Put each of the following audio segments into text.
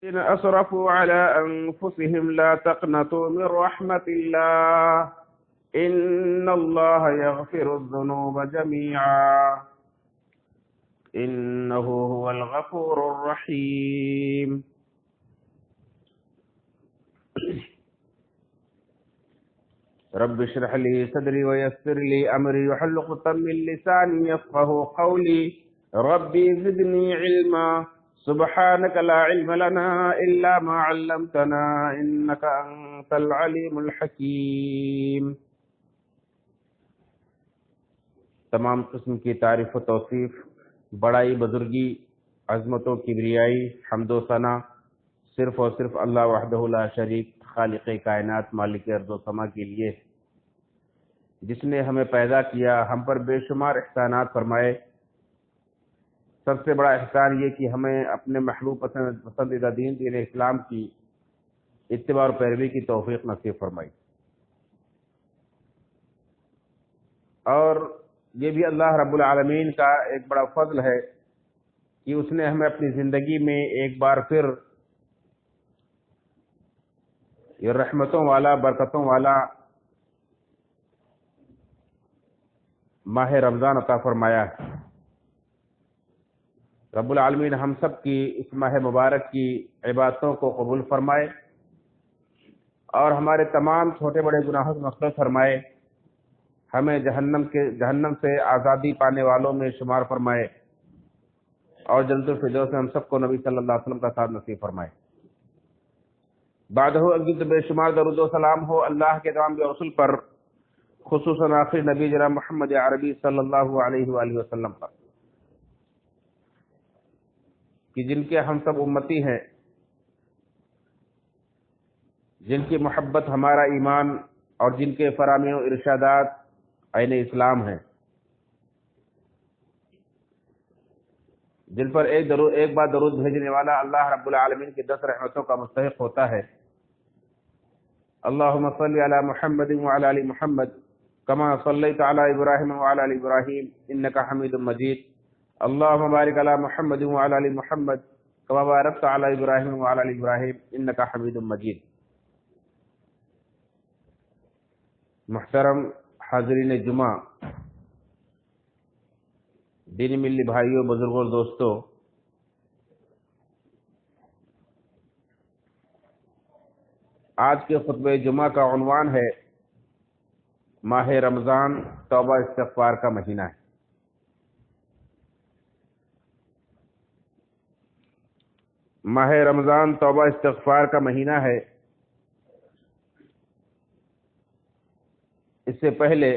إن أسرفوا على أنفسهم لا تقنطوا من رحمة الله إن الله يغفر الذنوب جميعا إنه هو الغفور الرحيم رب اشرح لي صدري ويسر لي أمري واحلل عقدة من لساني يفقهوا قولي ربي زدني علما سبحانك لا علم لنا إلا ما علمتنا إنك أنت العليم الحكيم. تمام قسم کی تعریف و توصیف، بڑائی، بزرگی، عظمت و کبریائی، حمد و ثنا صرف اور صرف اللہ وحدہ لا شریک خالق کائنات مالک ارض و سما کے لیے، جس نے ہمیں پیدا کیا، ہم پر بے شمار احسانات فرمائے. سب سے بڑا احسان یہ کہ ہمیں اپنے محبوب پسندیدہ دین اسلام کی اتباع اور پیروی کی توفیق نصیب فرمائی. اور یہ بھی اللہ رب العالمین کا ایک بڑا فضل ہے کہ اس نے ہمیں اپنی زندگی میں ایک بار پھر یہ رحمتوں والا، برکتوں والا ماہ رمضان عطا فرمایا ہے. رب العالمین ہم سب کی اس ماہ مبارک کی عبادتوں کو قبول فرمائے اور ہمارے تمام چھوٹے بڑے گناہوں سے مغفرت فرمائے، ہمیں جہنم سے آزادی پانے والوں میں شمار فرمائے اور جنت الفردوس میں ہم سب کو نبی صلی اللہ علیہ وسلم کا ساتھ نصیب فرمائے. بعدہ اگلت بے شمار درود و سلام ہو اللہ کے تمام رسول پر، خصوصاً آخری نبی جناب محمد عربی صلی اللہ علیہ وآلہ وسلم پر، کہ جن کے ہم سب امتی ہیں، جن کی محبت ہمارا ایمان اور جن کے فراہمی و ارشادات عین اسلام ہیں، جن پر ایک بار درود بھیجنے والا اللہ رب العالمین کی 10 رحمتوں کا مستحق ہوتا ہے. اللہم صلی علی محمد وعلی آل محمد کما صلیت علی ابراہیم وعلی آل ابراہیم انکا حمید مجید. اللہم بارک علی محمد وعلی آل محمد کما بارکت علی ابراہیم وعلی آل ابراہیم انکا حمید مجید. محترم حاضرین جمعہ، دینی ملی بھائیوں، بزرگوں اور دوستوں، آج کے خطبہ جمعہ کا عنوان ہے ماہ رمضان توبہ استغفار کا مہینہ ہے. ماہ رمضان توبہ استغفار کا مہینہ ہے. اس سے پہلے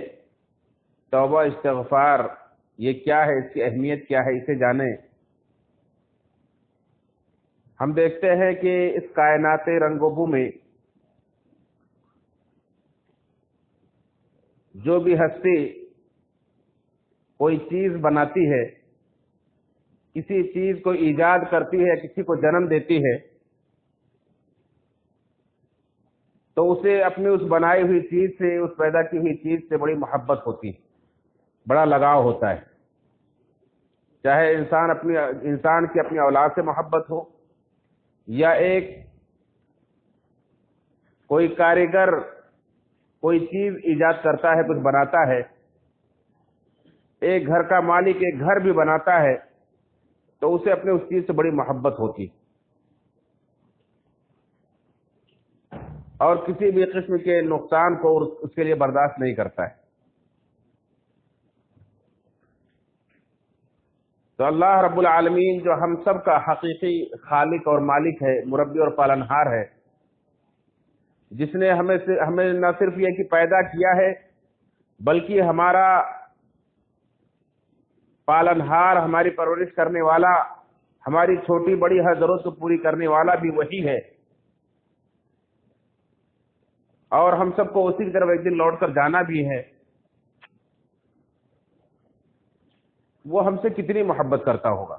توبہ استغفار یہ کیا ہے، اس کی اہمیت کیا ہے، اسے جانیں. ہم دیکھتے ہیں کہ اس کائنات رنگ و بو میں جو بھی ہستی کوئی چیز بناتی ہے، کسی چیز کو ایجاد کرتی ہے، کسی کو جنم دیتی ہے، تو اسے اپنی اس بنائی ہوئی چیز سے، اس پیدا کی ہوئی چیز سے بڑی محبت ہوتی ہے، بڑا لگاؤ ہوتا ہے. چاہے انسان کی اپنی اولاد سے محبت ہو، یا ایک کوئی کاریگر کوئی چیز ایجاد کرتا ہے، کچھ بناتا ہے، ایک گھر کا مالک ایک گھر بھی بناتا ہے، تو اسے اپنے اس چیز سے بڑی محبت ہوتی اور کسی بھی قسم کے نقصان کو اس کے لیے برداشت نہیں کرتا ہے. تو اللہ رب العالمین جو ہم سب کا حقیقی خالق اور مالک ہے، مربی اور پالنہار ہے، جس نے ہمیں نہ صرف یہ کہ پیدا کیا ہے، بلکہ ہمارا پالنہار، ہماری پرورش کرنے والا، ہماری چھوٹی بڑی ہر ضرورت کو پوری کرنے والا بھی وہی ہے، اور ہم سب کو اسی کی طرف ایک دن لوٹ کر جانا بھی ہے. وہ ہم سے کتنی محبت کرتا ہوگا.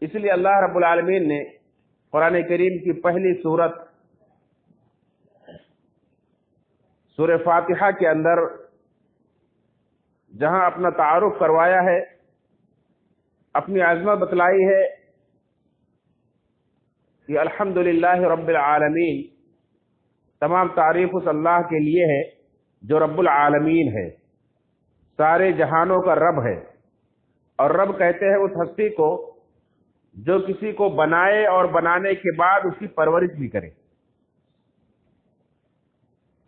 اس لیے اللہ رب العالمین نے قرآن کریم کی پہلی سورت سورہ فاتحہ کے اندر جہاں اپنا تعارف کروایا ہے، اپنی عظمت بتلائی ہے، کہ الحمدللہ رب العالمین، تمام تعریف اس اللہ کے لیے ہے جو رب العالمین ہے، سارے جہانوں کا رب ہے۔ اور رب کہتے ہیں اس ہستی کو جو کسی کو بنائے اور بنانے کے بعد اس کی پرورش بھی کرے۔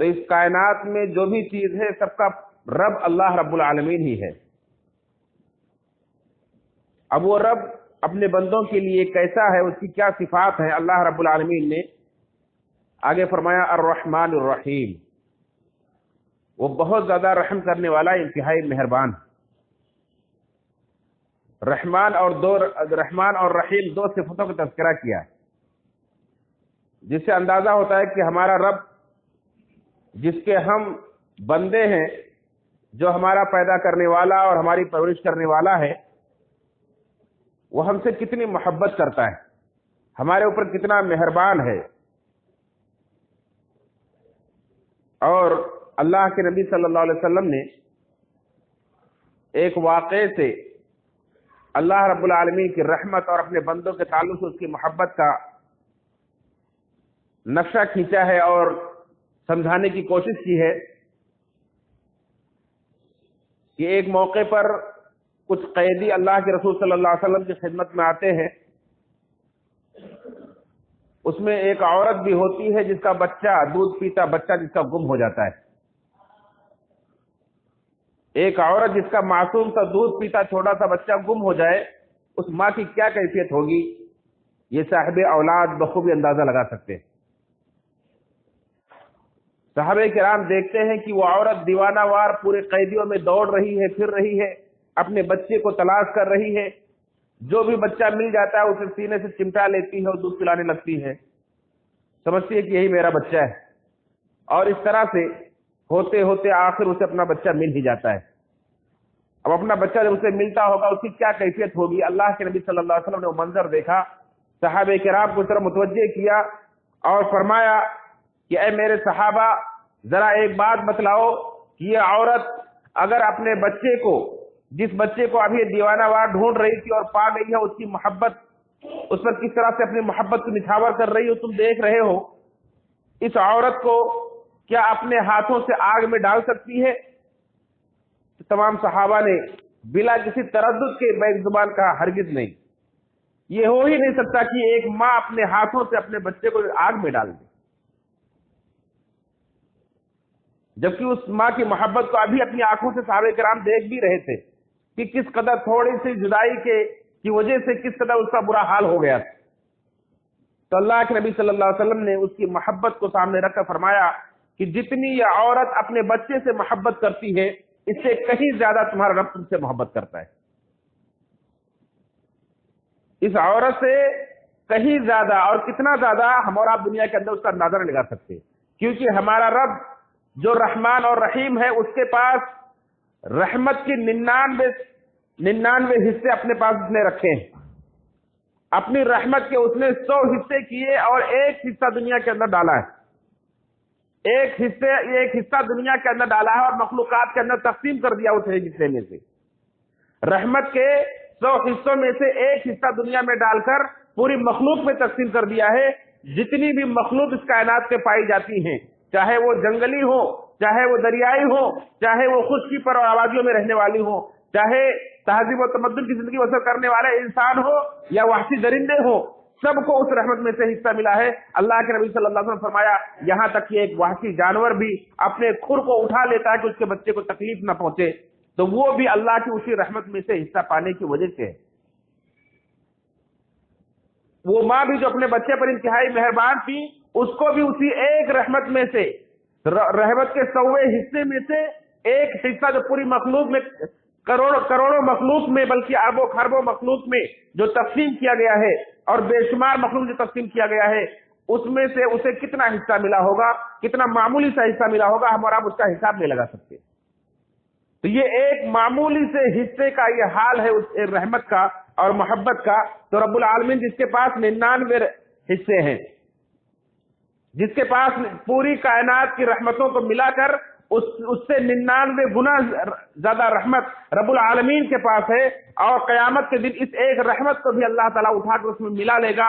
تو اس کائنات میں جو بھی چیز ہے سب کا رب اللہ رب العالمین ہی ہے۔ اب وہ رب اپنے بندوں کے لیے کیسا ہے، اس کی کیا صفات ہیں، اللہ رب العالمین نے آگے فرمایا الرحمن الرحیم، وہ بہت زیادہ رحم کرنے والا، انتہائی مہربان۔ رحمان اور رحیم دو صفتوں کا تذکرہ کیا ہے، جس سے اندازہ ہوتا ہے کہ ہمارا رب جس کے ہم بندے ہیں، جو ہمارا پیدا کرنے والا اور ہماری پرورش کرنے والا ہے، وہ ہم سے کتنی محبت کرتا ہے، ہمارے اوپر کتنا مہربان ہے۔ اور اللہ کے نبی صلی اللہ علیہ وسلم نے ایک واقعے سے اللہ رب العالمین کی رحمت اور اپنے بندوں کے تعلق سے اس کی محبت کا نقشہ کھینچا ہے اور سمجھانے کی کوشش کی ہے کہ ایک موقع پر کچھ قیدی اللہ کے رسول صلی اللہ علیہ وسلم کی خدمت میں آتے ہیں۔ اس میں ایک عورت بھی ہوتی ہے جس کا بچہ، دودھ پیتا بچہ جس کا گم ہو جاتا ہے۔ ایک عورت جس کا معصوم سا دودھ پیتا چھوٹا سا بچہ گم ہو جائے، اس ماں کی کیا کیفیت ہوگی، یہ صاحب اولاد بخوبی اندازہ لگا سکتے ہیں۔ صحابہ کرام دیکھتے ہیں کہ وہ عورت دیوانہ وار پورے قیدیوں میں دوڑ رہی ہے، پھر رہی ہے، اپنے بچے کو تلاش کر رہی ہے، جو بھی بچہ مل جاتا ہے اسے سینے سے چمٹا لیتی ہے اور دودھ پلانے لگتی ہے، سمجھتی ہے کہ یہی میرا بچہ ہے، اور اس طرح سے ہوتے ہوتے آخر اسے اپنا بچہ مل ہی جاتا ہے۔ اب اپنا بچہ جب اسے ملتا ہوگا اس کی کیا کیفیت ہوگی۔ اللہ کے نبی صلی اللہ علیہ وسلم نے وہ منظر دیکھا، صحابہ کرام کو اس طرح متوجہ کیا اور فرمایا کہ اے میرے صحابہ، ذرا ایک بات بتلاؤ کہ یہ عورت اگر اپنے بچے کو، جس بچے کو ابھی دیوانہ وار ڈھونڈ رہی تھی اور پا گئی ہے، اس کی محبت، اس پر کس طرح سے اپنی محبت کو نچھاور کر رہی ہو، تم دیکھ رہے ہو، اس عورت کو کیا اپنے ہاتھوں سے آگ میں ڈال سکتی ہے؟ تمام صحابہ نے بلا کسی تردد کے بیک زبان کہا ہرگز نہیں، یہ ہو ہی نہیں سکتا کہ ایک ماں اپنے ہاتھوں سے اپنے بچے کو آگ میں ڈال دے، جبکہ اس ماں کی محبت کو ابھی اپنی آنکھوں سے صحابہ کرام دیکھ بھی رہے تھے کہ کس قدر تھوڑی سی جدائی کی وجہ سے کس قدر اس کا برا حال ہو گیا تھا۔ تو اللہ کے نبی صلی اللہ علیہ وسلم نے اس کی محبت کو سامنے رکھ کر فرمایا کہ جتنی یہ عورت اپنے بچے سے محبت کرتی ہے، اس سے کہیں زیادہ تمہارا رب تم سے محبت کرتا ہے۔ اس عورت سے کہیں زیادہ، اور کتنا زیادہ ہم اور آپ دنیا کے اندر اس کا اندازہ نہیں لگا سکتے، کیونکہ ہمارا رب جو رحمان اور رحیم ہے، اس کے پاس رحمت کی 99 حصے اپنے پاس اس نے رکھے ہیں۔ اپنی رحمت کے اس نے 100 حصے کیے اور ایک حصہ دنیا کے اندر ڈالا ہے، ایک حصہ دنیا کے اندر ڈالا ہے اور مخلوقات کے اندر تقسیم کر دیا اس ایک حصے میں سے۔ رحمت کے 100 حصوں میں سے ایک حصہ دنیا میں ڈال کر پوری مخلوق میں تقسیم کر دیا ہے۔ جتنی بھی مخلوق اس کائنات میں پائی جاتی ہیں، چاہے وہ جنگلی ہو، چاہے وہ دریائی ہو، چاہے وہ خشکی پر اور آبادیوں میں رہنے والی ہو، چاہے تہذیب و تمدن کی زندگی بسر کرنے والے انسان ہو یا وحشی درندے ہو، سب کو اس رحمت میں سے حصہ ملا ہے۔ اللہ کے نبی صلی اللہ علیہ وسلم نے فرمایا یہاں تک کہ ایک وحشی جانور بھی اپنے کھر کو اٹھا لیتا ہے کہ اس کے بچے کو تکلیف نہ پہنچے، تو وہ بھی اللہ کی اسی رحمت میں سے حصہ پانے کی وجہ سے ہے۔ وہ ماں بھی جو اپنے بچے پر انتہائی مہربان تھی، اس کو بھی اسی ایک رحمت میں سے، رحمت کے 100 حصے میں سے ایک حصہ جو پوری مخلوق میں، کروڑوں مخلوق میں، بلکہ اربوں خربوں مخلوق میں جو تقسیم کیا گیا ہے اور بے شمار مخلوق جو تقسیم کیا گیا ہے، اس میں سے اسے کتنا حصہ ملا ہوگا، کتنا معمولی سا حصہ ملا ہوگا، ہم اور آپ اس کا حساب نہیں لگا سکتے۔ تو یہ ایک معمولی سے حصے کا یہ حال ہے اس رحمت کا اور محبت کا۔ تو رب العالمین جس کے پاس 99 حصے ہیں، جس کے پاس پوری کائنات کی رحمتوں کو ملا کر اس سے 99 گنا زیادہ رحمت رب العالمین کے پاس ہے، اور قیامت کے دن اس ایک رحمت کو بھی اللہ تعالیٰ اٹھا کر اس میں ملا لے گا،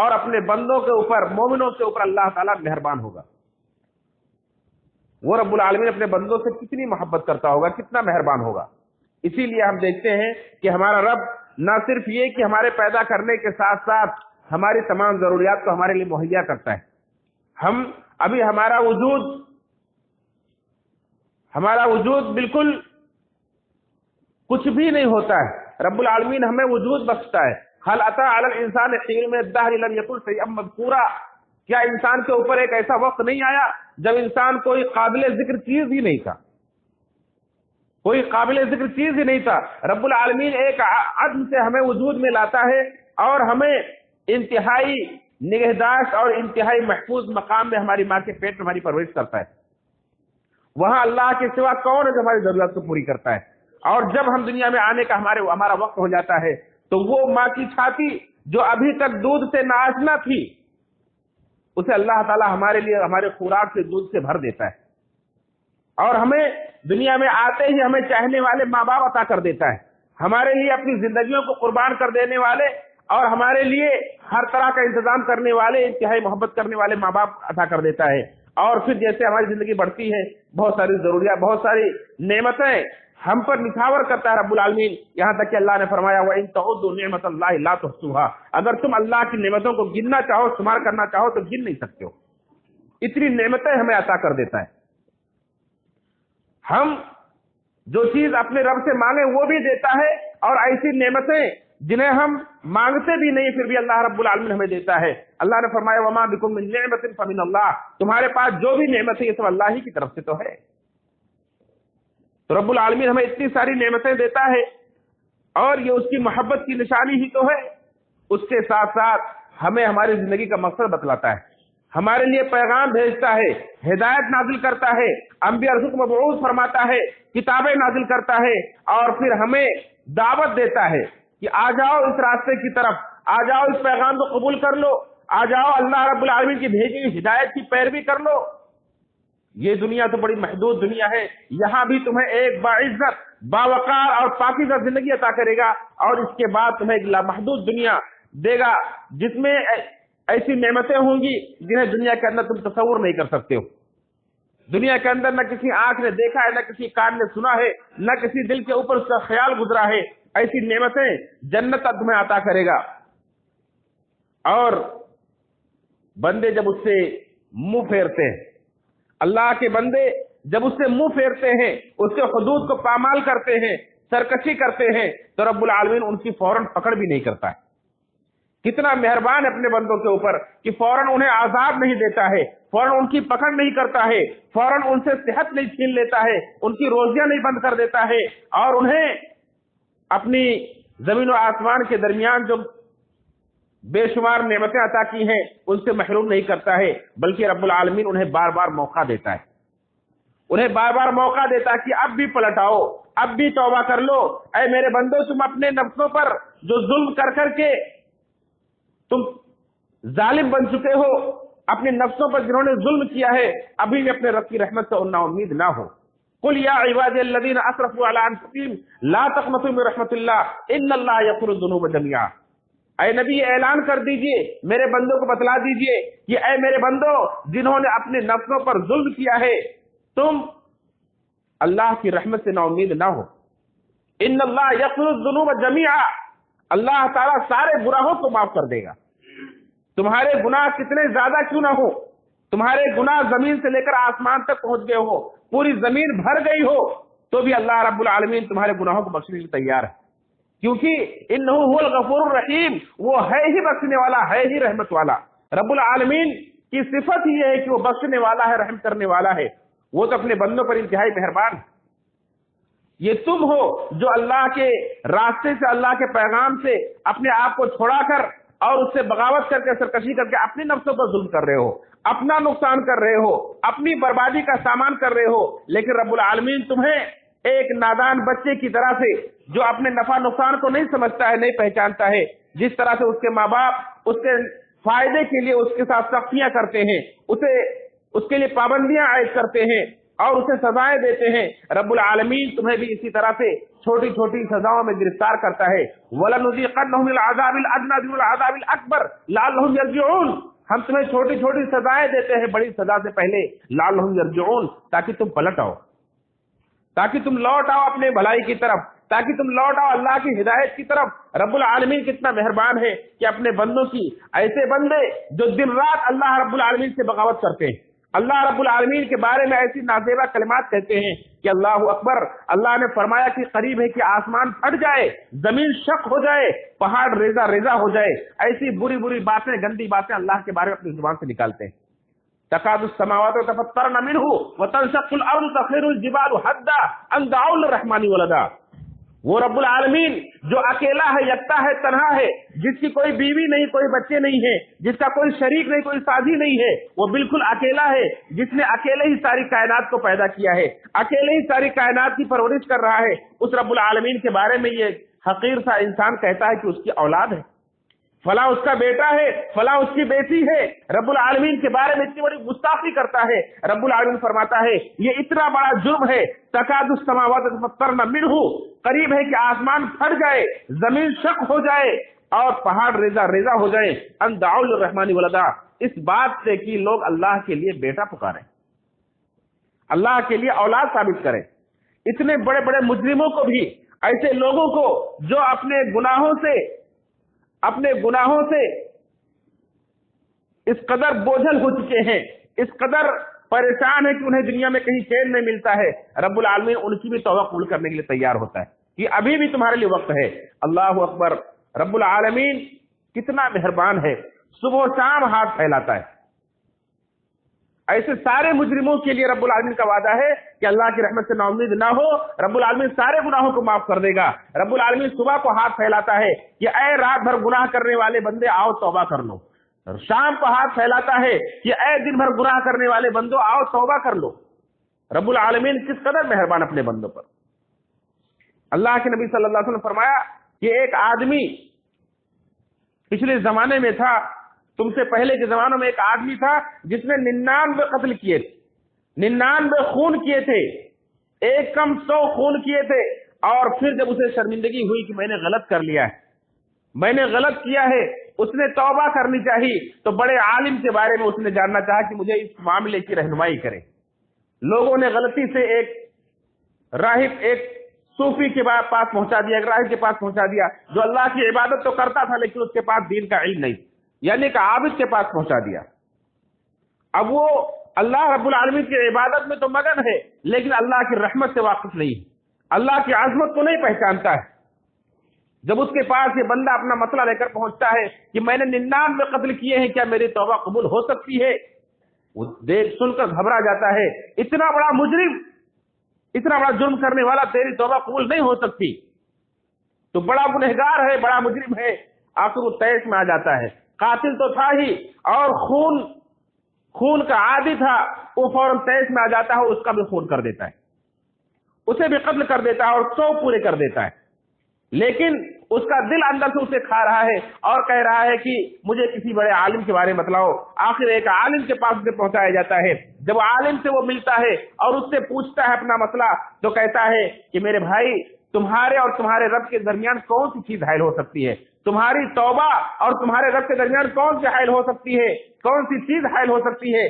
اور اپنے بندوں کے اوپر مومنوں کے اوپر اللہ تعالیٰ مہربان ہوگا. وہ رب العالمین اپنے بندوں سے کتنی محبت کرتا ہوگا, کتنا مہربان ہوگا. اسی لیے ہم دیکھتے ہیں کہ ہمارا رب نہ صرف یہ کہ ہمارے پیدا کرنے کے ساتھ ساتھ ہماری تمام ضروریات کو ہمارے لیے مہیا کرتا ہے. ہم ابھی ہمارا وجود بالکل کچھ بھی نہیں ہوتا ہے, رب العالمین ہمیں وجود بخشتا ہے. حل اتی علی الانسان حین من الدہر لم یکن شیئا مذکورا, کیا انسان کے اوپر ایک ایسا وقت نہیں آیا جب انسان کوئی قابل ذکر چیز ہی نہیں تھا, کوئی قابل ذکر چیز ہی نہیں تھا. رب العالمین ایک عدم سے ہمیں وجود میں لاتا ہے اور ہمیں انتہائی نگہداشت اور انتہائی محفوظ مقام میں ہماری ماں کے پیٹ میں ہماری پرورش کرتا ہے. وہاں اللہ کے سوا کون ہے جو ہماری ضرورت کو پوری کرتا ہے. اور جب ہم دنیا میں آنے کا ہمارا وقت ہو جاتا ہے تو وہ ماں کی چھاتی جو ابھی تک دودھ سے ناآشنا تھی اسے اللہ تعالیٰ ہمارے لیے ہمارے خوراک سے دودھ سے بھر دیتا ہے, اور ہمیں دنیا میں آتے ہی ہمیں چاہنے والے ماں باپ عطا کر دیتا ہے, ہمارے لیے اپنی زندگیوں کو قربان کر دینے والے اور ہمارے لیے ہر طرح کا انتظام کرنے والے, انتہائی محبت کرنے والے ماں باپ عطا کر دیتا ہے. اور پھر جیسے ہماری زندگی بڑھتی ہے بہت ساری ضروریات, بہت ساری نعمتیں ہم پر نچھاور کرتا ہے رب العالمین, یہاں تک کہ اللہ نے فرمایا وَإِن تَعُدُّوا نِعْمَتَ اللَّهِ لَا تُحْصُوهَا, اگر تم اللہ کی نعمتوں کو گننا چاہو, شمار کرنا چاہو تو گن نہیں سکتے ہو, اتنی نعمتیں ہمیں عطا کر دیتا ہے. ہم جو چیز اپنے رب سے مانگے وہ بھی دیتا ہے, اور ایسی نعمتیں جنہیں ہم مانگتے بھی نہیں پھر بھی اللہ رب العالمین ہمیں دیتا ہے. اللہ نے فرمایا وَمَا بِكُم مِّن نِّعْمَةٍ فَمِنَ اللَّهِ, تمہارے پاس جو بھی نعمت ہے یہ سب اللہ ہی کی طرف سے تو ہے. تو رب العالمین ہمیں اتنی ساری نعمتیں دیتا ہے اور یہ اس کی محبت کی نشانی ہی تو ہے. اس کے ساتھ ساتھ ہمیں ہماری زندگی کا مقصد بتلاتا ہے, ہمارے لیے پیغام بھیجتا ہے, ہدایت نازل کرتا ہے, انبیاء رسول کو مبعوث فرماتا ہے, کتابیں نازل کرتا ہے, اور پھر ہمیں دعوت دیتا ہے کہ آ جاؤ اس راستے کی طرف, آ جاؤ اس پیغام کو قبول کر لو, آ جاؤ اللہ رب العالمین کی بھیجی ہوئی ہدایت کی پیروی کر لو. یہ دنیا تو بڑی محدود دنیا ہے, یہاں بھی تمہیں ایک باعزت, باوقار اور پاکیزہ زندگی عطا کرے گا, اور اس کے بعد تمہیں ایک لامحدود دنیا دے گا جس میں ایسی نعمتیں ہوں گی جنہیں دنیا کے اندر تم تصور نہیں کر سکتے ہو. دنیا کے اندر نہ کسی آنکھ نے دیکھا ہے, نہ کسی کان نے سنا ہے, نہ کسی دل کے اوپر اس کا خیال گزرا ہے. ایسی نعمتیں جنت تمہیں عطا کرے گا. اور بندے جب اس سے منہ پھیرتے ہیں, اللہ کے بندے جب اس سے منہ پھیرتے ہیں, اس کے حدود کو پامال کرتے ہیں, سرکشی کرتے ہیں, تو رب العالمین ان کی فوراً پکڑ بھی نہیں کرتا ہے. کتنا مہربان ہے اپنے بندوں کے اوپر کہ فوراً انہیں عذاب نہیں دیتا ہے, فوراً ان کی پکڑ نہیں کرتا ہے, فوراً ان سے صحت نہیں چھین لیتا ہے, ان کی روزیاں نہیں بند کر دیتا ہے, اور انہیں اپنی زمین و آسمان کے درمیان جو بے شمار نعمتیں عطا کی ہیں ان سے محروم نہیں کرتا ہے, بلکہ رب العالمین انہیں بار بار موقع دیتا ہے, انہیں بار بار موقع دیتا ہے کہ اب بھی پلٹ آؤ, اب بھی توبہ کر لو. اے میرے بندو, تم اپنے نفسوں پر جو ظلم کر کر کے تم ظالم بن چکے ہو, اپنے نفسوں پر جنہوں نے ظلم کیا ہے, ابھی بھی اپنے رب کی رحمت سے نا امید نہ ہو. قل یا عبادی الذین اسرفوا علی انفسہم لا تقنطوا من رحمت اللہ ان اللہ یغفر الذنوب جميعا. اے نبی اعلان کر دیجئے, میرے بندوں کو بتلا دیجئے کہ اے میرے بندو جنہوں نے اپنے نفسوں پر ظلم کیا ہے, تم اللہ کی رحمت سے نا امید نہ ہو. ان اللہ یغفر الذنوب جميعا, اللہ تعالیٰ سارے گناہوں کو معاف کر دے گا. تمہارے گناہ کتنے زیادہ کیوں نہ ہو, تمہارے گناہ زمین سے لے کر آسمان تک پہنچ گئے ہو, پوری زمین بھر گئی ہو, تو بھی اللہ رب العالمین تمہارے گناہوں کو بخشنے کے لیے تیار ہے, کیونکہ انہ هو الغفور الرحیم, وہ ہے ہی بخشنے والا, ہے ہی رحمت والا. رب العالمین کی صفت ہی ہے کہ وہ بخشنے والا ہے, رحم کرنے والا ہے. وہ تو اپنے بندوں پر انتہائی مہربان ہے. یہ تم ہو جو اللہ کے راستے سے, اللہ کے پیغام سے اپنے آپ کو چھوڑا کر اور اس سے بغاوت کر کے, سرکشی کر کے اپنے نفسوں پر ظلم کر رہے ہو, اپنا نقصان کر رہے ہو, اپنی بربادی کا سامان کر رہے ہو. لیکن رب العالمین تمہیں ایک نادان بچے کی طرح سے, جو اپنے نفع نقصان کو نہیں سمجھتا ہے, نہیں پہچانتا ہے, جس طرح سے اس کے ماں باپ اس کے فائدے کے لیے اس کے ساتھ سختیاں کرتے ہیں, اسے اس کے لیے پابندیاں عائد کرتے ہیں, اور اسے سزائیں دیتے ہیں۔ رب العالمین تمہیں بھی اسی طرح سے چھوٹی چھوٹی سزاؤں میں گرفتار کرتا ہے۔ وَلَنُذِيقَنَّهُمْ مِنَ الْعَذَابِ الْأَدْنَىٰ دُونَ الْعَذَابِ الْأَكْبَرِ لَعَلَّهُمْ يَرْجِعُونَ، ہم تمہیں چھوٹی چھوٹی سزائیں دیتے ہیں بڑی سزا سے پہلے، لَعَلَّهُمْ يَرْجِعُونَ، تاکہ تم پلٹ آؤ، تاکہ تم لوٹ آؤ اپنے بھلائی کی طرف، تاکہ تم لوٹ آؤ اللہ کی ہدایت کی طرف۔ رب العالمین کتنا مہربان ہے کہ اپنے بندوں کی، ایسے بندے جو دن رات اللہ رب العالمین سے بغاوت کرتے ہیں، اللہ رب العالمین کے بارے میں ایسی نازیبہ کلمات کہتے ہیں کہ اللہ اکبر، اللہ نے فرمایا کہ قریب ہے کہ آسمان پھٹ جائے، زمین شق ہو جائے، پہاڑ ریزہ ریزہ ہو جائے، ایسی بری بری باتیں، گندی باتیں اللہ کے بارے میں اپنی زبان سے نکالتے ہیں۔ تکاد السماوات يتفطرن منه وتنشق الارض وتخر الجبال حدا ان دعوا للرحمن ولدا۔ وہ رب العالمین جو اکیلا ہے، یکتا ہے، تنہا ہے، جس کی کوئی بیوی نہیں، کوئی بچے نہیں ہے، جس کا کوئی شریک نہیں، کوئی ساتھی نہیں ہے، وہ بالکل اکیلا ہے، جس نے اکیلے ہی ساری کائنات کو پیدا کیا ہے، اکیلے ہی ساری کائنات کی پرورش کر رہا ہے۔ اس رب العالمین کے بارے میں یہ حقیر سا انسان کہتا ہے کہ اس کی اولاد ہے، فلاں اس کا بیٹا ہے، فلاں اس کی بیٹی ہے، رب العالمین کے بارے میں اتنی بڑی گستاخی کرتا ہے۔ رب العالمین فرماتا ہے یہ اتنا بڑا جرم ہے، تکاد السماوات يتفطرن منه، قریب ہے کہ آسمان پھٹ جائے، زمین شق ہو جائے اور پہاڑ ریزہ ریزہ ہو جائے، ان دعوا للرحمن ولدا، اس بات سے کہ لوگ اللہ کے لیے بیٹا پکاریں، اللہ کے لیے اولاد ثابت کریں۔ اتنے بڑے بڑے مجرموں کو بھی، ایسے لوگوں کو جو اپنے گناہوں سے اس قدر بوجھل ہو چکے ہیں، اس قدر پریشان ہے کہ انہیں دنیا میں کہیں چین نہیں ملتا ہے، رب العالمین ان کی بھی توبہ قبول کرنے کے لیے تیار ہوتا ہے کہ ابھی بھی تمہارے لیے وقت ہے۔ اللہ اکبر، رب العالمین کتنا مہربان ہے، صبح و شام ہاتھ پھیلاتا ہے۔ ایسے سارے مجرموں کے لیے رب العالمین کا وعدہ ہے کہ اللہ کی رحمت سے نا امید نہ ہو، رب العالمین سارے گناہوں کو معاف کر دے گا۔ رب العالمین صبح کو ہاتھ پھیلاتا ہے کہ اے رات بھر گناہ کرنے والے بندے آؤ توبہ کر لو، شام کو ہاتھ پھیلاتا ہے کہ اے دن بھر گناہ کرنے والے بندوں آؤ توبہ کر لو۔ رب العالمین کس قدر مہربان اپنے بندوں پر۔ اللہ کے نبی صلی اللہ علیہ وسلم فرمایا کہ ایک آدمی پچھلے زمانے میں تھا، تم سے پہلے کے زمانوں میں ایک آدمی تھا جس نے 99 قتل کیے تھے، 99 خون کیے تھے، ایک کم 100 خون کیے تھے، اور پھر جب اسے شرمندگی ہوئی کہ میں نے غلط کر لیا ہے، میں نے غلط کیا ہے، اس نے توبہ کرنی چاہی، تو بڑے عالم کے بارے میں اس نے جاننا چاہا کہ مجھے اس معاملے کی رہنمائی کرے۔ لوگوں نے غلطی سے ایک راہب، ایک صوفی کے پاس پہنچا دیا، ایک راہب کے پاس پہنچا دیا جو اللہ کی عبادت تو کرتا تھا لیکن اس کے پاس دین کا علم نہیں، یعنی کہ عابد کے پاس پہنچا دیا۔ اب وہ اللہ رب العالمین کی عبادت میں تو مگن ہے لیکن اللہ کی رحمت سے واقف نہیں ہے، اللہ کی عظمت کو نہیں پہچانتا ہے۔ جب اس کے پاس یہ بندہ اپنا مسئلہ لے کر پہنچتا ہے کہ میں نے 99 قتل کیے ہیں، کیا میری توبہ قبول ہو سکتی ہے، وہ دیکھ سن کر گھبرا جاتا ہے، اتنا بڑا مجرم، اتنا بڑا جرم کرنے والا، تیری توبہ قبول نہیں ہو سکتی، تو بڑا گنہگار ہے، بڑا مجرم ہے۔ آخر وہ تیش میں آ جاتا ہے، قاتل تو تھا ہی اور خون کا عادی تھا، وہ فوراً تیش میں آ جاتا ہے، اس کا بھی خون کر دیتا ہے، اسے بھی قتل کر دیتا ہے اور 100 پورے کر دیتا ہے۔ لیکن اس کا دل اندر سے اسے کھا رہا ہے اور کہہ رہا ہے کہ مجھے کسی بڑے عالم کے بارے میں بتلاؤ۔ آخر ایک عالم کے پاس اسے پہنچایا جاتا ہے، جب عالم سے وہ ملتا ہے اور اس سے پوچھتا ہے اپنا مسئلہ، تو کہتا ہے کہ میرے بھائی، تمہارے اور تمہارے رب کے درمیان کون سی چیز حائل ہو سکتی ہے، تمہاری توبہ اور تمہارے رب کے درمیان کون سی حائل ہو سکتی ہے، کون سی چیز حائل ہو سکتی ہے؟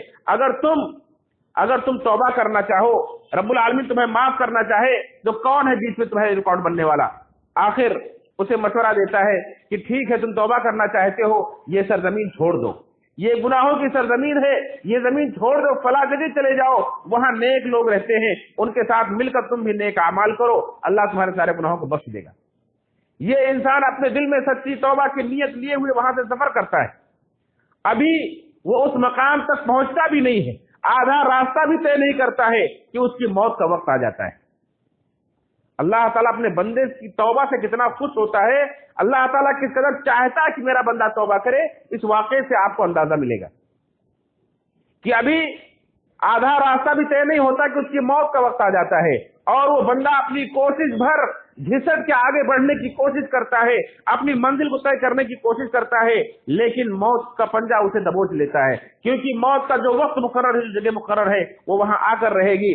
اگر تم توبہ کرنا چاہو، رب العالمین تمہیں معاف کرنا چاہے، تو کون ہے بیچ میں تمہارے ریکارڈ بننے والا؟ آخر اسے مشورہ دیتا ہے کہ ٹھیک ہے، تم توبہ کرنا چاہتے ہو، یہ سرزمین چھوڑ دو، یہ گناہوں کی سرزمین ہے، یہ زمین چھوڑ دو، فلاں جگہ چلے جاؤ، وہاں نیک لوگ رہتے ہیں، ان کے ساتھ مل کر تم بھی نیک اعمال کرو، اللہ تمہارے سارے گناہوں کو بخش دے گا۔ یہ انسان اپنے دل میں سچی توبہ کی نیت لیے ہوئے وہاں سے سفر کرتا ہے، ابھی وہ اس مقام تک پہنچتا بھی نہیں ہے، آدھا راستہ بھی طے نہیں کرتا ہے کہ اس کی موت کا وقت آ جاتا ہے۔ اللہ تعالیٰ اپنے بندے کی توبہ سے کتنا خوش ہوتا ہے، اللہ تعالیٰ کس قدر چاہتا ہے کہ میرا بندہ توبہ کرے، اس واقعے سے آپ کو اندازہ ملے گا کہ ابھی آدھا راستہ بھی طے نہیں ہوتا کہ اس کی موت کا وقت آ جاتا ہے، اور وہ بندہ اپنی کوشش بھر گھسٹ کے آگے بڑھنے کی کوشش کرتا ہے، اپنی منزل کو طے کرنے کی کوشش کرتا ہے، لیکن موت کا پنجہ اسے دبوچ لیتا ہے، کیونکہ موت کا جو وقت مقرر ہے، جو جگہ مقرر ہے، وہ وہاں آ کر رہے گی۔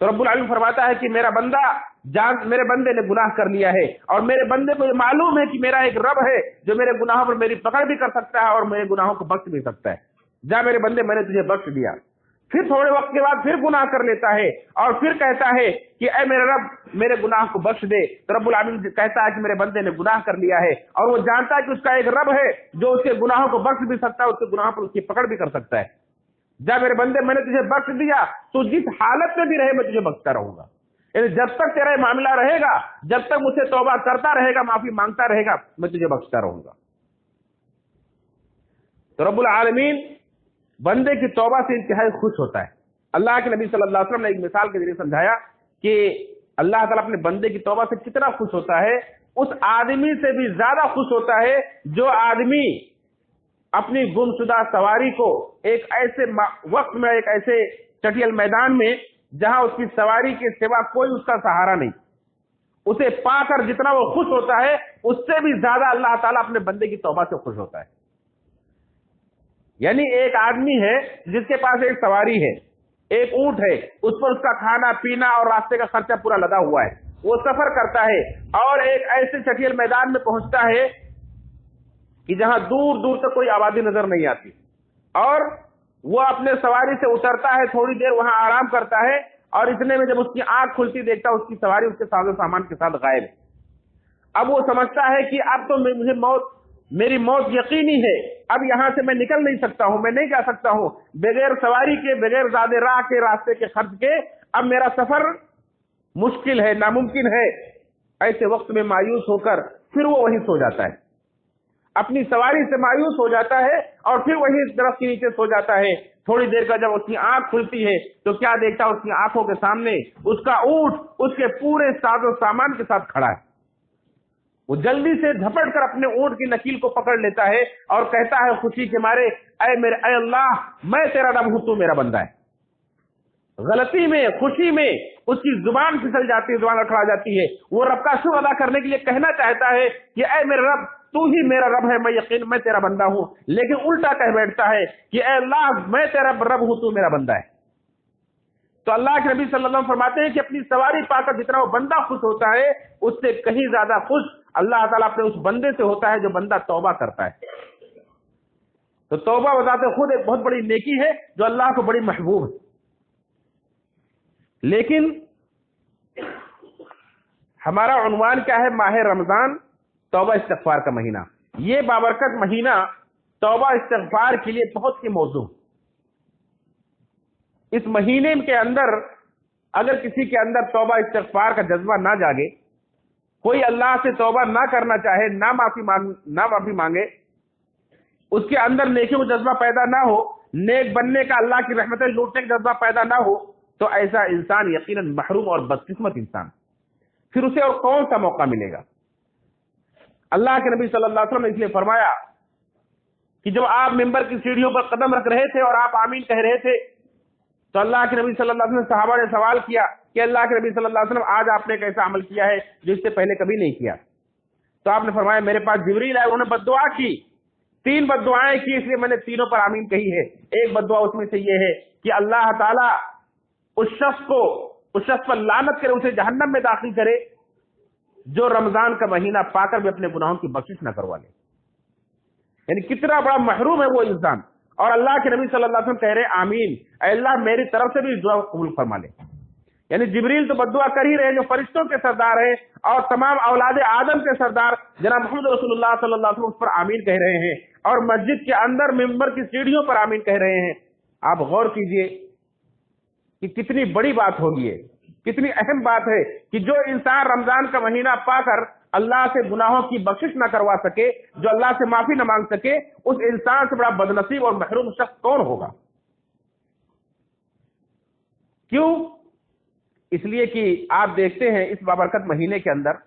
تو رب العالمین فرماتا ہے کہ میرا بندہ میرے بندے نے گناہ کر لیا ہے، اور میرے بندے کو یہ معلوم ہے کہ میرا ایک رب ہے جو میرے گناہوں پر میری پکڑ بھی کر سکتا ہے اور میرے گناہوں کو بخش بھی سکتا ہے۔ جا میرے بندے، میں نے تجھے بخش دیا۔ پھر تھوڑے وقت کے بعد پھر گناہ کر لیتا ہے اور پھر کہتا ہے کہ اے میرے رب میرے گناہ کو بخش دے۔ تو رب العالمین کہتا ہے کہ میرے بندے نے گناہ کر لیا ہے، اور وہ جانتا ہے کہ اس کا ایک رب ہے جو اس کے گناہوں کو بخش بھی سکتا ہے، اس کے گناہوں پر اس کی پکڑ بھی کر سکتا ہے۔ جا میرے بندے، میں نے تجھے بخش دیا، تو جس حالت میں بھی رہے میں تجھے بخشتا رہوں گا۔ یعنی جب تک تیرا معاملہ رہے گا، جب تک مجھ سے توبہ کرتا رہے گا، معافی مانگتا رہے گا، میں تجھے بخشتا رہوں گا۔ تو رب العالمین بندے کی توبہ سے انتہائی خوش ہوتا ہے۔ اللہ کے نبی صلی اللہ علیہ وسلم نے ایک مثال کے ذریعے سمجھایا کہ اللہ تعالیٰ اپنے بندے کی توبہ سے کتنا خوش ہوتا ہے۔ اس آدمی سے بھی زیادہ خوش ہوتا ہے جو آدمی اپنی گمشدہ سواری کو ایک ایسے وقت میں، ایک ایسے چٹیل میدان میں جہاں اس کی سواری کے سوا کوئی اس کا سہارا نہیں، اسے پا کر جتنا وہ خوش ہوتا ہے، اس سے بھی زیادہ اللہ تعالیٰ اپنے بندے کی توبہ سے خوش ہوتا ہے۔ یعنی ایک آدمی ہے جس کے پاس ایک سواری ہے، ایک اونٹ ہے، اس پر اس کا کھانا پینا اور راستے کا خرچہ پورا لگا ہوا ہے، وہ سفر کرتا ہے اور ایک ایسے چٹیل میدان میں پہنچتا ہے کہ جہاں دور دور تک کوئی آبادی نظر نہیں آتی، اور وہ اپنے سواری سے اترتا ہے، تھوڑی دیر وہاں آرام کرتا ہے، اور اتنے میں جب اس کی آنکھ کھلتی دیکھتا ہے اس کی سواری اس کے ساز و سامان کے ساتھ غائب ہے۔ اب وہ سمجھتا ہے کہ اب تو میری موت یقینی ہے، اب یہاں سے میں نکل نہیں سکتا ہوں، میں نہیں جا سکتا ہوں بغیر سواری کے، بغیر زیادہ راہ کے، راستے کے خرچ کے، اب میرا سفر مشکل ہے، ناممکن ہے۔ ایسے وقت میں مایوس ہو کر پھر وہ وہیں سو جاتا ہے، اپنی سواری سے مایوس ہو جاتا ہے اور پھر وہی درخت کے نیچے سو جاتا ہے۔ تھوڑی دیر کا جب اس کی آنکھ کھلتی ہے تو کیا دیکھتا ہے؟ اس کی آنکھوں کے سامنے اس کا اونٹ اس کے پورے ساز و سامان کے ساتھ کھڑا ہے۔ وہ جلدی سے جھپٹ کر اپنے اونٹ کی نکیل کو پکڑ لیتا ہے اور کہتا ہے خوشی کے مارے، اے اللہ، میں تیرا رب ہوں، تو میرا بندہ ہے۔ غلطی میں، خوشی میں اس کی زبان پھسل جاتی ہے، زبان اکھڑا جاتی ہے۔ وہ رب کا شکر ادا کرنے کے لیے کہنا چاہتا ہے کہ اے میرے رب، تو ہی میرا رب ہے، میں تیرا بندہ ہوں، لیکن الٹا کہہ بیٹھتا ہے کہ اے اللہ، میں تیرا رب ہوں، تو میرا بندہ ہے۔ تو اللہ کے نبی صلی اللہ علیہ وسلم فرماتے ہیں کہ اپنی سواری پا کر جتنا وہ بندہ خوش ہوتا ہے، اس سے کہیں زیادہ خوش اللہ تعالیٰ اپنے اس بندے سے ہوتا ہے جو بندہ توبہ کرتا ہے۔ تو توبہ بذات خود ایک بہت بڑی نیکی ہے جو اللہ کو بڑی محبوب ہے۔ لیکن ہمارا عنوان کیا ہے؟ ماہ رمضان، توبہ استغفار کا مہینہ۔ یہ بابرکت مہینہ توبہ استغفار کے لیے بہت ہی موزوں۔ اس مہینے کے اندر اگر کسی کے اندر توبہ استغفار کا جذبہ نہ جاگے، کوئی اللہ سے توبہ نہ کرنا چاہے، نہ معافی مانگے، اس کے اندر نیکی کا جذبہ پیدا نہ ہو، نیک بننے کا، اللہ کی رحمتیں لوٹنے کا جذبہ پیدا نہ ہو، تو ایسا انسان یقیناً محروم اور بدقسمت انسان، پھر اسے اور کون سا موقع ملے گا؟ اللہ کے نبی صلی اللہ علیہ وسلم نے اس لیے فرمایا کہ جب آپ ممبر کی سیڑھیوں پر قدم رکھ رہے تھے اور آپ آمین کہہ رہے تھے، تو اللہ کے نبی صلی اللہ علیہ وسلم صحابہ نے سوال کیا کہ اللہ کے نبی صلی اللہ علیہ وسلم، آج آپ نے ایک ایسا عمل کیا ہے جو اس سے پہلے کبھی نہیں کیا۔ تو آپ نے فرمایا، میرے پاس جبریل آئے، انہوں نے بد دعا کی، 3 بد دعائیں کی، اس لیے میں نے تینوں پر آمین کہی ہے۔ ایک بد دعا اس میں سے یہ ہے کہ اللہ تعالیٰ اس شخص پر لعنت کرے، اسے جہنم میں داخل کرے جو رمضان کا مہینہ پا کر بھی اپنے گناہوں کی بخشش نہ کروا لے۔ یعنی کتنا بڑا محروم ہے وہ انسان۔ اور اللہ کے نبی صلی اللہ علیہ وسلم کہہ رہے آمین، اے اللہ میری طرف سے بھی دعا قبول فرما لے۔ یعنی جبریل تو بددعا کر ہی رہے جو فرشتوں کے سردار ہیں اور تمام اولاد آدم کے سردار جناب محمد رسول اللہ صلی اللہ علیہ وسلم اس پر آمین کہہ رہے ہیں، اور مسجد کے اندر ممبر کی سیڑھیوں پر آمین کہہ رہے ہیں۔ آپ غور کیجئے کہ کتنی بڑی بات ہوگی ہے، کتنی اہم بات ہے کہ جو انسان رمضان کا مہینہ پا کر اللہ سے گناہوں کی بخشش نہ کروا سکے، جو اللہ سے معافی نہ مانگ سکے، اس انسان سے بڑا بدنصیب اور محروم شخص کون ہوگا؟ کیوں؟ اس لیے کہ آپ دیکھتے ہیں اس بابرکت مہینے کے اندر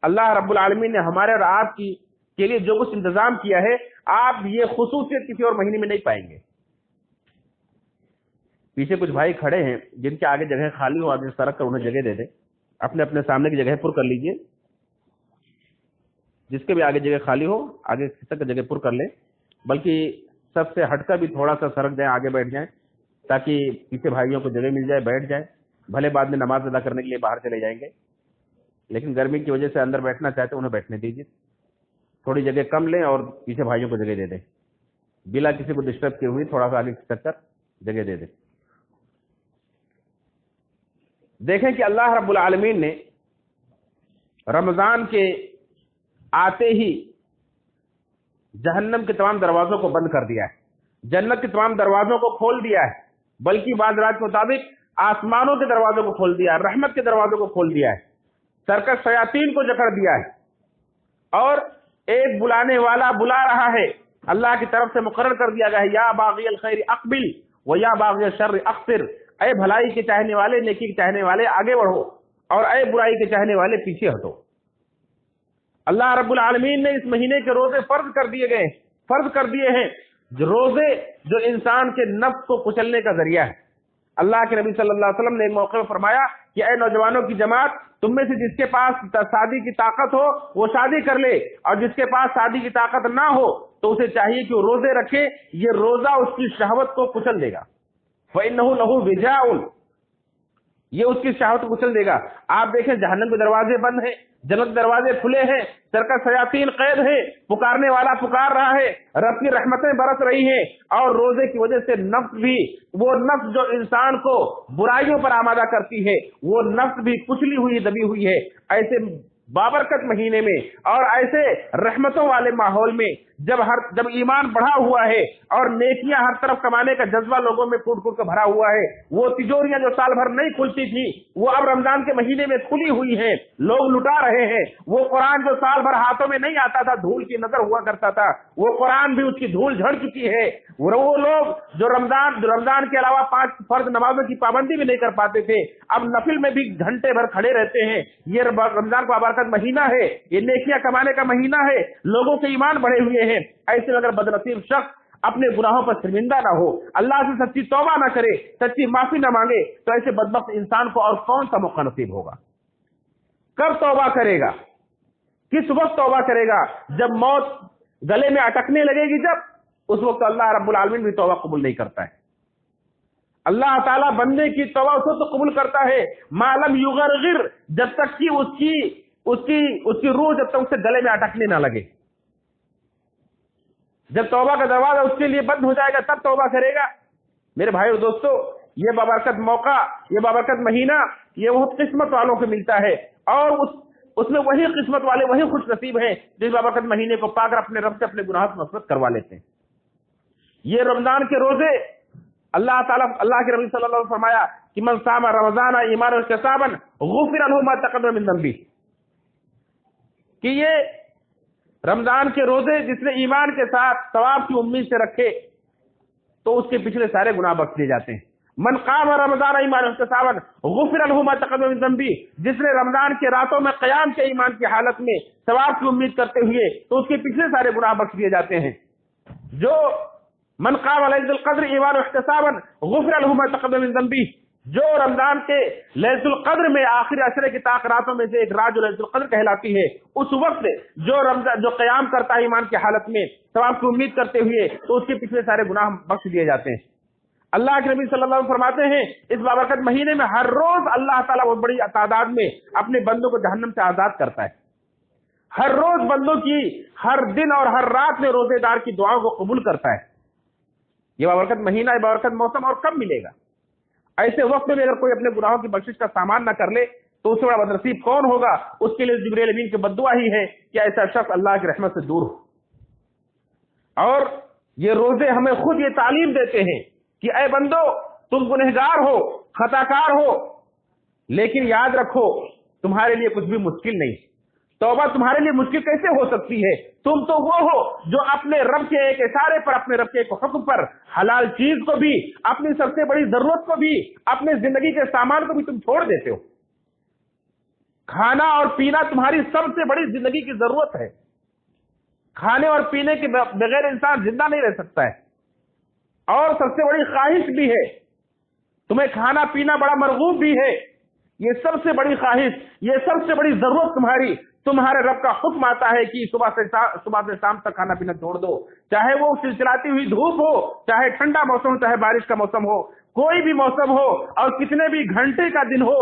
اللہ رب العالمین نے ہمارے اور آپ کے لیے جو کچھ انتظام کیا ہے، آپ یہ خصوصیت کسی اور مہینے میں نہیں پائیں گے۔ پیچھے کچھ بھائی کھڑے ہیں جن کے آگے جگہ خالی ہو، آگے سرک کر انہیں جگہ دے دیں، اپنے اپنے سامنے کی جگہ پر کر لیجئے، جس کے بھی آگے جگہ خالی ہو آگے کھسک کر جگہ پر کر لیں، بلکہ سب سے ہٹ کر بھی تھوڑا سا سرک جائیں، آگے بیٹھ جائیں تاکہ پیچھے بھائیوں کو جگہ مل جائے، بیٹھ جائیں۔ بھلے بعد میں نماز ادا کرنے کے لیے باہر چلے جائیں گے، لیکن گرمی کی وجہ سے اندر بیٹھنا چاہتے ہیں انہیں بیٹھنے دیجیے، تھوڑی جگہ کم لیں اور پیچھے بھائیوں کو جگہ دے دیں، بلا کسی کو ڈسٹرب کیے ہوئے تھوڑا سا آگے چک کر جگہ دے دیں۔ دیکھیں کہ اللہ رب العالمین نے رمضان کے آتے ہی جہنم کے تمام دروازوں کو بند کر دیا ہے، جنت کے تمام دروازوں کو کھول دیا ہے، بلکہ بعض روایت کے مطابق آسمانوں کے دروازوں کو کھول دیا ہے، رحمت کے دروازوں کو کھول دیا ہے، سرکش شیاطین کو جکڑ دیا ہے، اور ایک بلانے والا بلا رہا ہے، اللہ کی طرف سے مقرر کر دیا گیا ہے، یا باغی الخیر اقبل و یا باغی الشر اقصر، اے بھلائی کے چاہنے والے، نیکی کے چاہنے والے آگے بڑھو، اور اے برائی کے چاہنے والے پیچھے ہٹو۔ اللہ رب العالمین نے اس مہینے کے روزے فرض کر دیے ہیں، جو روزے جو انسان کے نفس کو کچلنے کا ذریعہ ہے۔ اللہ کے نبی صلی اللہ علیہ وسلم نے ایک موقع میں فرمایا کہ اے نوجوانوں کی جماعت، تم میں سے جس کے پاس شادی کی طاقت ہو وہ شادی کر لے، اور جس کے پاس شادی کی طاقت نہ ہو تو اسے چاہیے کہ وہ روزے رکھے، یہ روزہ اس کی شہوت کو کچل دے گا۔ فَإِنَّهُ لَهُ وِجَاءٌ، یہ اس کی شہوت کو کچل دے گا۔ آپ دیکھیں جہنم کے دروازے بند ہیں، جنت کے دروازے کھلے ہیں، سرکش شیاطین قید ہیں، پکارنے والا پکار رہا ہے، رب کی رحمتیں برس رہی ہیں، اور روزے کی وجہ سے نفس بھی، وہ نفس جو انسان کو برائیوں پر آمادہ کرتی ہے، وہ نفس بھی کچلی ہوئی دبی ہوئی ہے۔ ایسے بابرکت مہینے میں اور ایسے رحمتوں والے ماحول میں جب ایمان بڑھا ہوا ہے اور نیکیاں ہر طرف کمانے کا جذبہ لوگوں میں پھوٹ پھوٹ کر بھرا ہوا ہے، وہ تجوریاں جو سال بھر نہیں کھلتی تھی وہ اب رمضان کے مہینے میں کھلی ہوئی ہیں، لوگ لٹا رہے ہیں۔ وہ قرآن جو سال بھر ہاتھوں میں نہیں آتا تھا، دھول کی نظر ہوا کرتا تھا، وہ قرآن بھی اس کی دھول جھڑ چکی ہے۔ وہ لوگ جو رمضان کے علاوہ 5 فرض نمازوں کی پابندی بھی نہیں کر پاتے تھے، اب نفل میں بھی گھنٹے بھر کھڑے رہتے ہیں۔ یہ رمضان کا بابرکت مہینہ ہے، یہ نیکیاں کمانے کا مہینہ ہے، لوگوں کے ایمان بڑھے ہوئے ہیں۔ ایسے میں اگر بدنصیب شخص اپنے گناہوں پر شرمندہ نہ ہو، اللہ سے سچی توبہ نہ کرے، سچی معافی نہ مانگے، تو ایسے بدبخت انسان کو اور کون سا موقع نصیب ہوگا؟ کب توبہ کرے گا؟ کس وقت توبہ کرے گا؟ جب موت گلے میں اٹکنے لگے گی، جب اس وقت اللہ رب العالمین بھی توبہ قبول نہیں کرتا ہے۔ اللہ تعالیٰ بندے کی توبہ اس وقت قبول کرتا ہے معلوم یغرغر، جب تک کہ اس کی روح جب تک اس سے گلے میں اٹکنے نہ لگے۔ جب توبہ کا دروازہ اس کے لیے بند ہو جائے گا تب توبہ کرے گا۔ میرے بھائی اور دوستو، یہ بابرکت موقع، یہ بابرکت مہینہ، یہ بہت قسمت والوں کو ملتا ہے، اور اس میں وہی قسمت والے، وہی خوش نصیب ہیں جس بابرکت مہینے کو پا کر اپنے رب سے اپنے گناہ سے مغفرت کروا لیتے ہیں۔ یہ رمضان کے روزے اللہ تعالیٰ، اللہ کے نبی صلی اللہ علیہ وسلم فرمایا کہ من صام رمضان ایمانا واحتسابا غفر له ما تقدم من ذنبه، کہ یہ رمضان کے روزے جس نے ایمان کے ساتھ ثواب کی امید سے رکھے تو اس کے پچھلے سارے گناہ بخش دیے جاتے ہیں۔ من قام رمضان ایمانا واحتسابا غفر له ما تقدم من ذنبه، جس نے رمضان کے راتوں میں قیام کے ایمان کی حالت میں ثواب کی امید کرتے ہوئے تو اس کے پچھلے سارے گناہ بخش دیے جاتے ہیں۔ جو من قام لیلۃ القدر ایمانا واحتسابا غفر له ما تقدم من ذنبه، جو رمضان کے لیلۃ القدر میں آخری عشرے کی طاق راتوں میں سے ایک رات جو لیلۃ القدر کہلاتی ہے، اس وقت جو قیام کرتا ہے ایمان کی حالت میں ثواب کی امید کرتے ہوئے تو اس کے پچھلے سارے گناہ بخش دیے جاتے ہیں۔ اللہ کے نبی صلی اللہ علیہ وسلم فرماتے ہیں اس بابرکت مہینے میں ہر روز اللہ تعالیٰ بہت بڑی تعداد میں اپنے بندوں کو جہنم سے آزاد کرتا ہے۔ ہر روز بندوں کی ہر دن اور ہر رات میں روزے دار کی دعاؤں کو قبول کرتا ہے۔ یہ بابرکت مہینہ، یہ بابرکت موسم اور کب ملے گا؟ ایسے وقت میں اگر کوئی اپنے گناہوں کی بخشش کا سامان نہ کر لے تو اس سے بڑا بدنصیب کون ہوگا؟ اس کے لیے جبریل امین کی بد دعا ہی ہے کہ ایسا شخص اللہ کی رحمت سے دور ہو۔ اور یہ روزے ہمیں خود یہ تعلیم دیتے ہیں کہ اے بندو، تم گنہگار ہو، خطا کار ہو، لیکن یاد رکھو تمہارے لیے کچھ بھی مشکل نہیں۔ توبہ تمہارے لیے مشکل کیسے ہو سکتی ہے؟ تم تو وہ ہو جو اپنے رب کے ایک اشارے پر، اپنے رب کے ایک حکم پر حلال چیز کو بھی، اپنی سب سے بڑی ضرورت کو بھی، اپنے زندگی کے سامان کو بھی تم چھوڑ دیتے ہو۔ کھانا اور پینا تمہاری سب سے بڑی زندگی کی ضرورت ہے۔ کھانے اور پینے کے بغیر انسان زندہ نہیں رہ سکتا ہے، اور سب سے بڑی خواہش بھی ہے۔ تمہیں کھانا پینا بڑا مرغوب بھی ہے۔ یہ سب سے بڑی خواہش، یہ سب سے بڑی ضرورت تمہاری تمہارے رب کا حکم آتا ہے کہ صبح سے شام تک کھانا پینا چھوڑ دو، چاہے وہ چلچلاتی ہوئی دھوپ ہو، چاہے ٹھنڈا موسم ہو، چاہے بارش کا موسم ہو، کوئی بھی موسم ہو اور کتنے بھی گھنٹے کا دن ہو،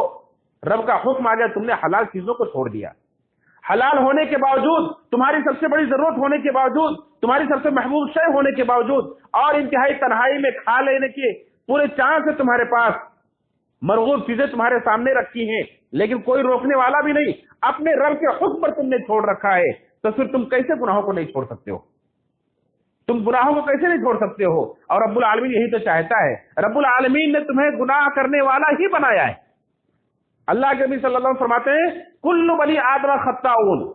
رب کا حکم آ گیا، تم نے حلال چیزوں کو چھوڑ دیا۔ حلال ہونے کے باوجود، تمہاری سب سے بڑی ضرورت ہونے کے باوجود، تمہاری سب سے محبوب شے ہونے کے باوجود، اور انتہائی تنہائی میں کھا لینے کے پورے چانس سے تمہارے پاس مرغوب چیزیں تمہارے سامنے رکھی ہیں، لیکن کوئی روکنے والا بھی نہیں، اپنے رب کے حکم پر تم نے چھوڑ رکھا ہے، تو پھر تم کیسے گناہوں کو نہیں چھوڑ سکتے ہو؟ تم گناہوں کو کیسے نہیں چھوڑ سکتے ہو؟ اور رب العالمین یہی تو چاہتا ہے، رب العالمین نے تمہیں گناہ کرنے والا ہی بنایا ہے۔ اللہ کے نبی صلی اللہ علیہ وسلم فرماتے ہیں کل بنی آدم خطاؤن،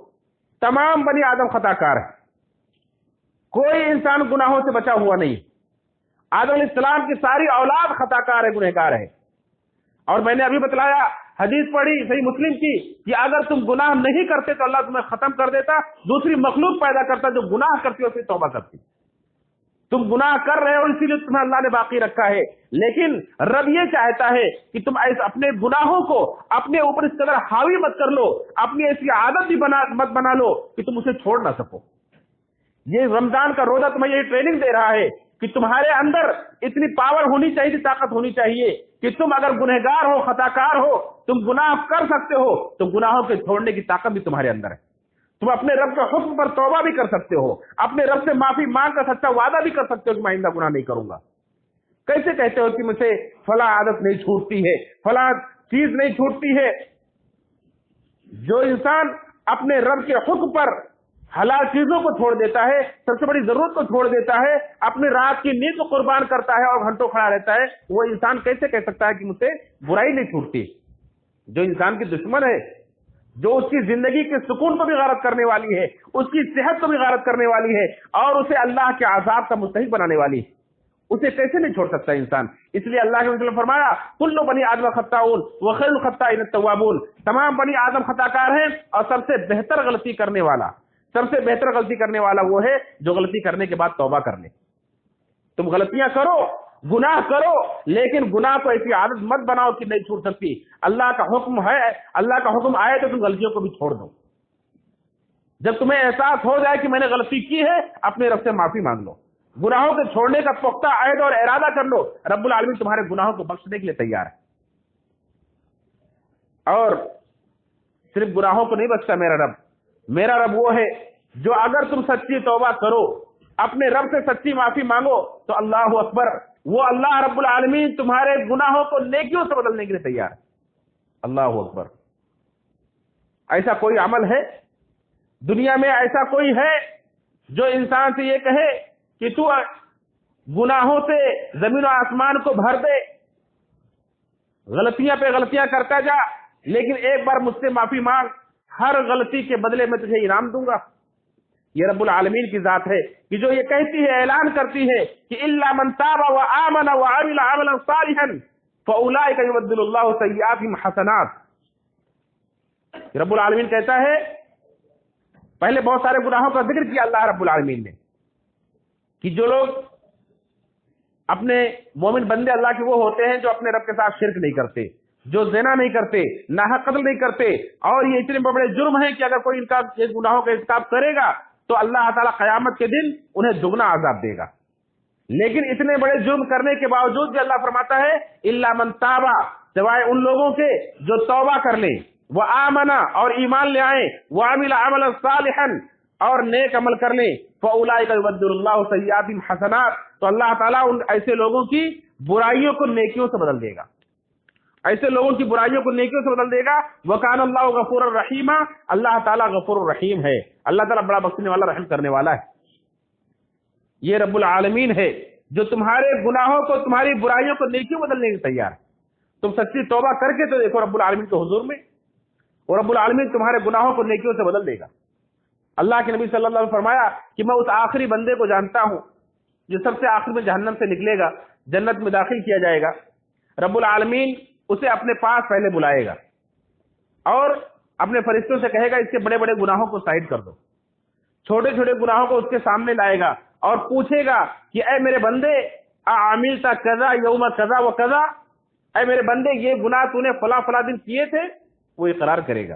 تمام بنی آدم خطا کار ہے، کوئی انسان گناہوں سے بچا ہوا نہیں۔ آدم علیہ السلام کی ساری اولاد خطا کار ہے، گنہگار ہے۔ اور میں نے ابھی بتلایا، حدیث پڑھی صحیح مسلم کی کہ اگر تم گناہ نہیں کرتے تو اللہ تمہیں ختم کر دیتا، دوسری مخلوق پیدا کرتا جو گناہ کرتی اور پھر توبہ کرتی۔ تم گناہ کر رہے ہو، اسی لیے تمہیں اللہ نے باقی رکھا ہے، لیکن رب یہ چاہتا ہے کہ تم اپنے گناہوں کو اپنے اوپر اس قدر حاوی مت کر لو، اپنی ایسی عادت بھی مت بنا لو کہ تم اسے چھوڑ نہ سکو۔ یہ رمضان کا روزہ تمہیں یہ ٹریننگ دے رہا ہے کہ تمہارے اندر اتنی پاور ہونی چاہیے، طاقت ہونی چاہیے کہ تم اگر گنہگار ہو، خطا کار ہو، تم گناہ کر سکتے ہو، تو گناہوں کے چھوڑنے کی طاقت بھی تمہارے اندر ہے۔ تم اپنے رب کے حکم پر توبہ بھی کر سکتے ہو، اپنے رب سے معافی مانگ کر سچا وعدہ بھی کر سکتے ہو کہ میں آئندہ گناہ نہیں کروں گا۔ کیسے کہتے ہو کہ مجھ سے فلاں عادت نہیں چھوٹتی ہے، فلاں چیز نہیں چھوٹتی ہے؟ جو انسان اپنے رب کے حکم پر حلال چیزوں کو چھوڑ دیتا ہے، سب سے بڑی ضرورت کو چھوڑ دیتا ہے، اپنے رات کی نیند کو قربان کرتا ہے اور گھنٹوں کھڑا رہتا ہے، وہ انسان کیسے کہہ سکتا ہے کہ مجھ سے برائی نہیں چھوٹتی؟ جو انسان کی دشمن ہے، جو اس کی زندگی کے سکون کو بھی غارت کرنے والی ہے، اس کی صحت کو بھی غارت کرنے والی ہے، اور اسے اللہ کے عذاب کا مستحق بنانے والی ہے، اسے کیسے نہیں چھوڑ سکتا انسان؟ اس لیے اللہ کے رسول نے فرمایا کل بنی آدم خطاؤن وخیر الخطائین التوابون، تمام بنی آدم خطا کار ہیں اور سب سے بہتر غلطی کرنے والا، سب سے بہتر غلطی کرنے والا وہ ہے جو غلطی کرنے کے بعد توبہ کر لے۔ تم غلطیاں کرو، گناہ کرو، لیکن گناہ کو ایسی عادت مت بناؤ کہ نہیں چھوٹ سکتی۔ اللہ کا حکم ہے، اللہ کا حکم آئے تو تم غلطیوں کو بھی چھوڑ دو۔ جب تمہیں احساس ہو جائے کہ میں نے غلطی کی ہے، اپنے رب سے معافی مانگ لو، گناہوں کے چھوڑنے کا پختہ عہد اور ارادہ کر لو، رب العالمین تمہارے گناہوں کو بخشنے کے لیے تیار ہے۔ اور صرف گناہوں کو نہیں بخشتا میرا رب وہ ہے جو اگر تم سچی توبہ کرو، اپنے رب سے سچی معافی مانگو، تو اللہ اکبر، وہ اللہ رب العالمین تمہارے گناہوں کو نیکیوں سے بدلنے کے لیے تیار ہے۔ اللہ اکبر۔ ایسا کوئی عمل ہے دنیا میں، ایسا کوئی ہے جو انسان سے یہ کہے کہ تو گناہوں سے زمین و آسمان کو بھر دے، غلطیاں پہ غلطیاں کرتا جا، لیکن ایک بار مجھ سے معافی مانگ، ہر غلطی کے بدلے میں تجھے انعام دوں گا؟ یہ رب العالمین کی ذات ہے کہ جو یہ کہتی ہے، اعلان کرتی ہے کہ الا من تاب وآمن وعمل عملا صالحا فاولئک یبدل اللہ سیئاتہم حسنات۔ رب العالمین کہتا ہے، پہلے بہت سارے گناہوں کا ذکر کیا اللہ رب العالمین نے کہ جو لوگ اپنے مومن بندے اللہ کے وہ ہوتے ہیں جو اپنے رب کے ساتھ شرک نہیں کرتے، جو زنا نہیں کرتے، ناحق قتل نہیں کرتے، اور یہ اتنے بڑے جرم ہیں کہ اگر کوئی ان کا گناہوں کا ارتکاب کرے گا تو اللہ تعالیٰ قیامت کے دن انہیں دگنا عذاب دے گا۔ لیکن اتنے بڑے جرم کرنے کے باوجود بھی اللہ فرماتا ہے الا من تابا، سوائے ان لوگوں کے جو توبہ کر لیں، وہ آمنا اور ایمان لے آئیں، وہ عمل عملا صالحا اور نیک عمل کر لیں، فاولئک یبدل اللہ سیئاتہم حسنات، تو اللہ تعالیٰ ان ایسے لوگوں کی برائیوں کو نیکیوں سے بدل دے گا، ایسے لوگوں کی برائیوں کو نیکیوں سے بدل دے گا۔ وَكَانَ اللَّهُ غَفُورًا رَحِيمًا، اللہ تعالیٰ غفور الرحیم ہے، اللہ تعالیٰ بڑا بخشنے والا، رحم کرنے والا ہے۔ یہ رب العالمین ہے جو تمہارے گناہوں کو، تمہاری برائیوں کو نیکیوں بدلنے کے تیار ہے۔ تم سچی توبہ کر کے تو دیکھو رب العالمین کے حضور میں، اور رب العالمین تمہارے گناہوں کو نیکیوں سے بدل دے گا۔ اللہ کے نبی صلی اللہ علیہ وسلم فرمایا کہ میں اس آخری بندے کو جانتا ہوں جو سب سے آخر میں جہنم سے نکلے گا، جنت میں داخل کیا جائے گا۔ رب العالمین اسے اپنے پاس پہلے بلائے گا اور اپنے فرشتوں سے کہے گا اس کے بڑے بڑے گناہوں کو سائڈ کر دو، چھوٹے چھوٹے گناہوں کو اس کے سامنے لائے گا اور پوچھے گا کہ اے میرے بندے عملت کذا یوم کذا و کذا، اے میرے بندے یہ گناہ تو نے فلاں فلاں دن کیے تھے؟ وہ اقرار کرے گا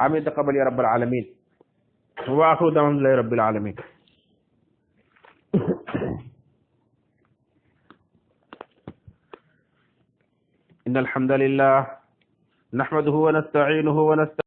آمين تقبل يا رب العالمين. وآخر دعوانا لله رب العالمين. إن الحمد لله نحمده ونستعينه ونستغفره